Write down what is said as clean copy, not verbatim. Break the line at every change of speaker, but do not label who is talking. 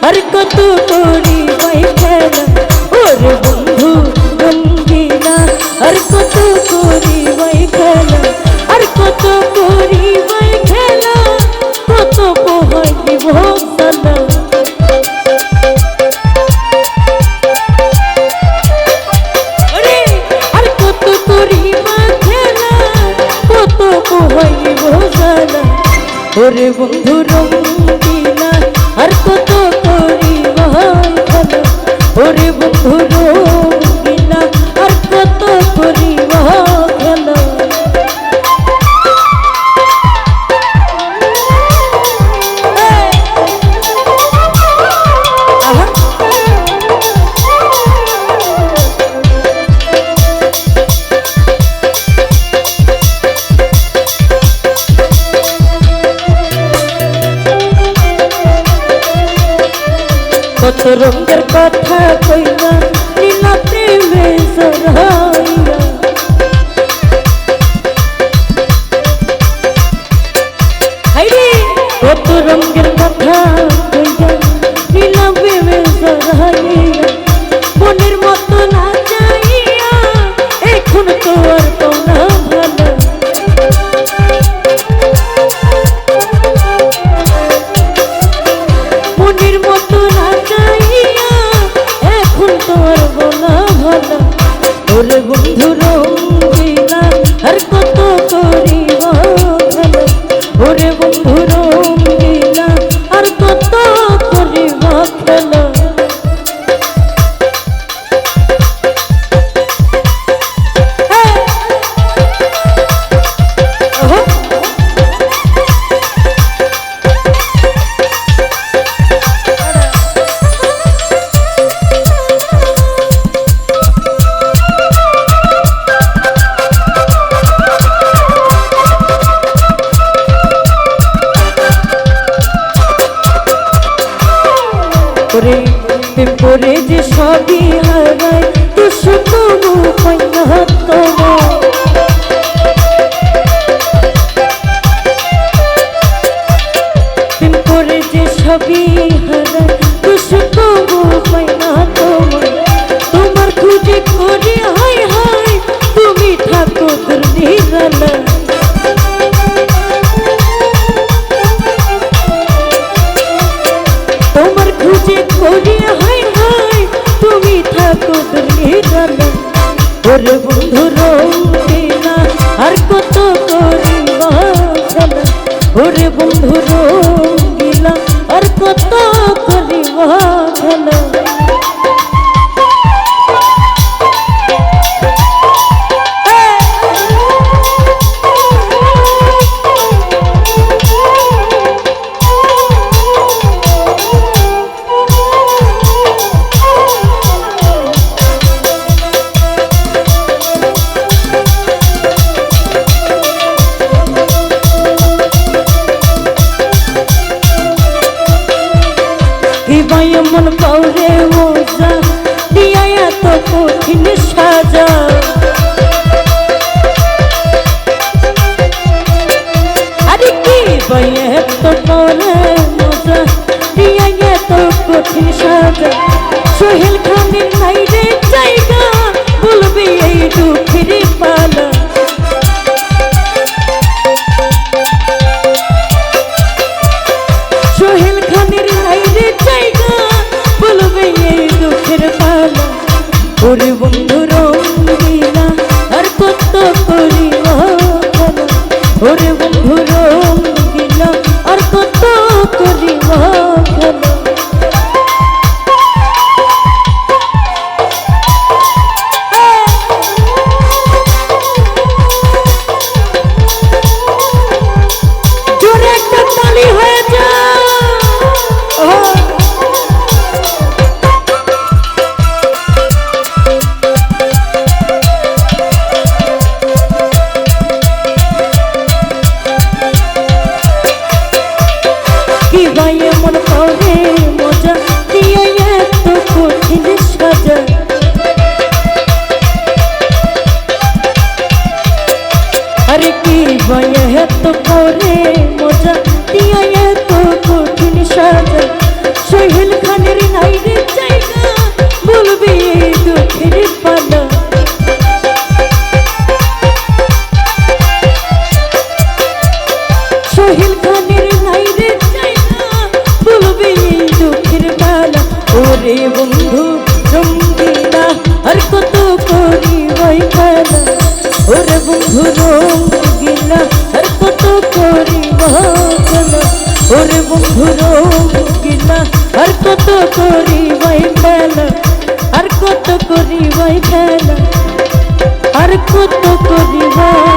আর কত করি ভাই খেলা ওরে বন্ধু রঙ্গিলা আর কত করি ভাই খেলা আর কত করি ভাই খেলা কত পোহাই দিব সালা আর কত করি ভাই খেলা কত পোহাই দিব সালা ওরে বন্ধু রঙ্গিলা আর কত করি ভাই খেলা ওরে বন্ধু রঙ্গিলা আর কত করি ভাই খেলা কত রঙের কথা কইলা নীলা প্রেমে জড়াইয়া হাইরে কত রঙের কথা কইলা নীলা প্রেমে জড়াইয়া মনের মতো না যাইয়া এখন তো আর পাওনা ভালো মনের মতো না যাইয়া এখন তোর বলা ভালো ওরে বন্ধু রঙ্গিলা আর কত করি ভালো ওরে বন্ধু রঙ্গিলা আর কত করি ভালো পরে যে সবই হারায় তো শুধু পাইনা তোমার পরে যে সবই হারায় তো শুধু পাইনা তোমার তোমার খুঁজে করে হায় হায় তুমি থাকো তোর নিরালা তোমার খুঁজে করে হায় হায় তুমি থাকো নিরালা ওরে বন্ধু রঙ্গিলা আর কত করি খেলা ওরে বন্ধু রঙ্গিলা আর কত করি খেলা মন পাউরে মজা দিয়া এত কঠিন সাজা আরে কি বাইয়া এত পাউরে মজা দিয়া এত কঠিন সাজা সোহেল খানের নাই রে জায়গা বলবি এই দুঃখের পালা সোহেল খানের নাই রে জায়গা বলবে এই দুঃখের পালা ওরে বন্ধু রঙ্গিলা আর কত করি ভালো ওরে বন্ধু রঙ্গিলা আর কত করি ভালো জোরে একটা তালি হয়ে যা মন করে মজা দিয়ে এত কঠিন সাজা আরে কি ভাইয়া এত করে মজা দিয়ে এত কঠিন সাজা সোহেল খান বন্ধু রঙ্গিনা আর কত করিবাই খেলা আর কত করিবাই খেলা আর কত করিবাই